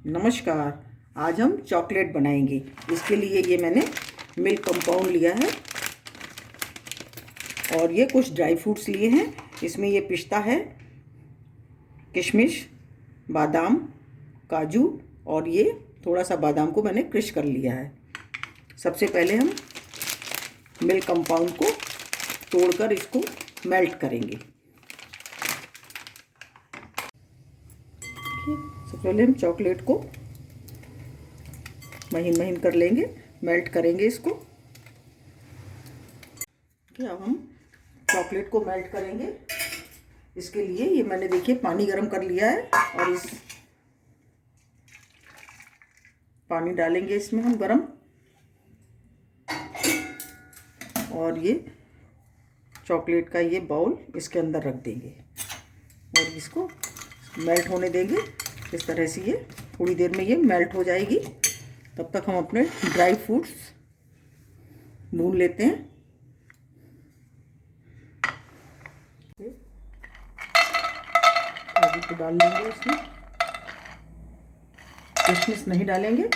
नमस्कार। आज हम चॉकलेट बनाएंगे। इसके लिए ये मैंने मिल्क कंपाउंड लिया है और ये कुछ ड्राई फ्रूट्स लिए हैं। इसमें ये पिस्ता है, किशमिश, बादाम, काजू और ये थोड़ा सा बादाम को मैंने क्रश कर लिया है। सबसे पहले हम मिल्क कंपाउंड को तोड़कर इसको मेल्ट करेंगे। सबसे पहले हम चॉकलेट को महीन महीन कर लेंगे, मेल्ट करेंगे इसको। अब हम चॉकलेट को मेल्ट करेंगे। इसके लिए ये मैंने देखिए पानी गर्म कर लिया है और इस पानी डालेंगे इसमें हम गरम, और ये चॉकलेट का ये बाउल इसके अंदर रख देंगे और इसको मेल्ट होने देंगे। इस तरह से ये थोड़ी देर में ये मेल्ट हो जाएगी। तब तक हम अपने ड्राई फ्रूट्स भून लेते हैं। काजू को डाल लेंगे इसमें, किशमिश नहीं डालेंगे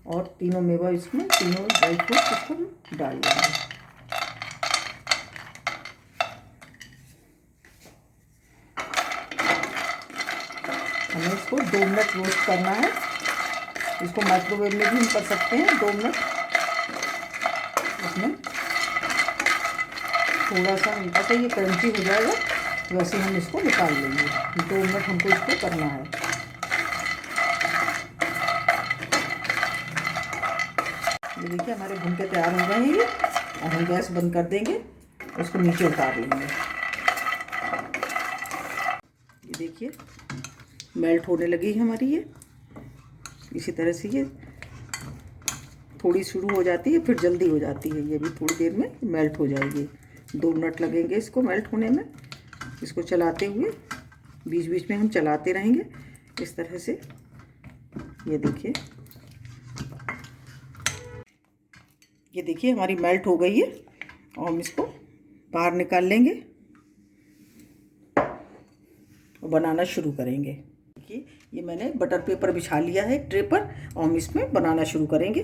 और तीनों मेवा इसमें, तीनों ड्राई फ्रूट्स इसको हम डाल लेंगे। हमें इसको 2 मिनट रोस्ट करना है। इसको माइक्रोवेव में भी हम कर सकते हैं 2 मिनट। इसमें थोड़ा सा हल्का सा ये क्रंची हो जाएगा, वैसे हम इसको निकाल लेंगे। 2 मिनट हमको इसको करना है। ये देखिए हमारे भून के तैयार हो गए हैं ये। अब हम गैस बंद कर देंगे, इसको नीचे उतार लेंगे। ये देखिए मेल्ट होने लगी है हमारी ये। इसी तरह से ये थोड़ी शुरू हो जाती है, फिर जल्दी हो जाती है। ये भी थोड़ी देर में मेल्ट हो जाएगी। 2 मिनट लगेंगे इसको मेल्ट होने में। इसको चलाते हुए बीच बीच में हम चलाते रहेंगे इस तरह से। ये देखिए, ये देखिए हमारी मेल्ट हो गई है और हम इसको बाहर निकाल लेंगे और बनाना शुरू करेंगे। ये मैंने बटर पेपर बिछा लिया है ट्रे पर और हम इसमें बनाना शुरू करेंगे।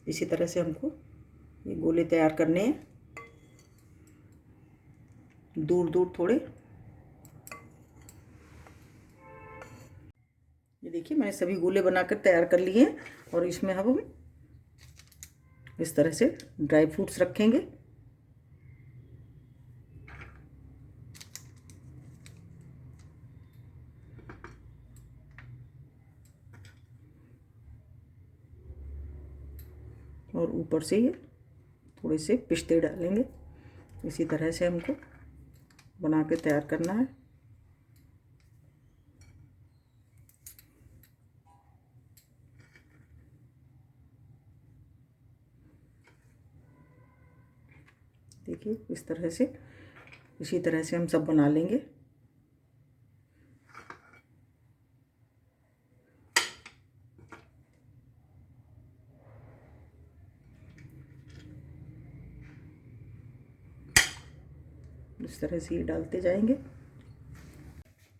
इसी तरह से हमको ये गोले तैयार करने हैं, दूर दूर थोड़े। ये देखिए मैंने सभी गोले बनाकर तैयार कर लिए हैं और इसमें अब हम इस तरह से ड्राई फ्रूट्स रखेंगे। और ऊपर से ये थोड़े से पिस्ते डालेंगे। इसी तरह से हमको बना के तैयार करना है। देखिए इस तरह से, इसी तरह से हम सब बना लेंगे। इस तरह से ये डालते जाएंगे।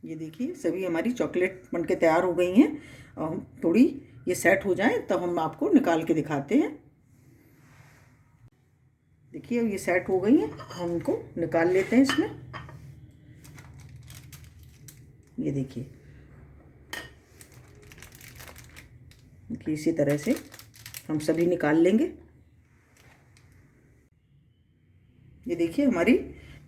ये देखिए सभी हमारी चॉकलेट बनके तैयार हो गई हैं और हम थोड़ी ये सेट हो जाएं तब हम आपको निकाल के दिखाते हैं। देखिए अब ये सेट हो गई हैं, हम इनको निकाल लेते हैं इसमें। ये देखिए इसी तरह से हम सभी निकाल लेंगे। ये देखिए हमारी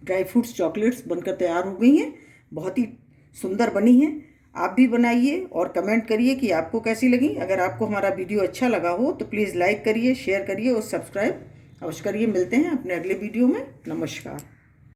ड्राई फ्रूट्स चॉकलेट्स बनकर तैयार हो गई हैं। बहुत ही सुंदर बनी हैं। आप भी बनाइए और कमेंट करिए कि आपको कैसी लगी। अगर आपको हमारा वीडियो अच्छा लगा हो तो प्लीज़ लाइक करिए, शेयर करिए और सब्सक्राइब अवश्य करिए। मिलते हैं अपने अगले वीडियो में। नमस्कार।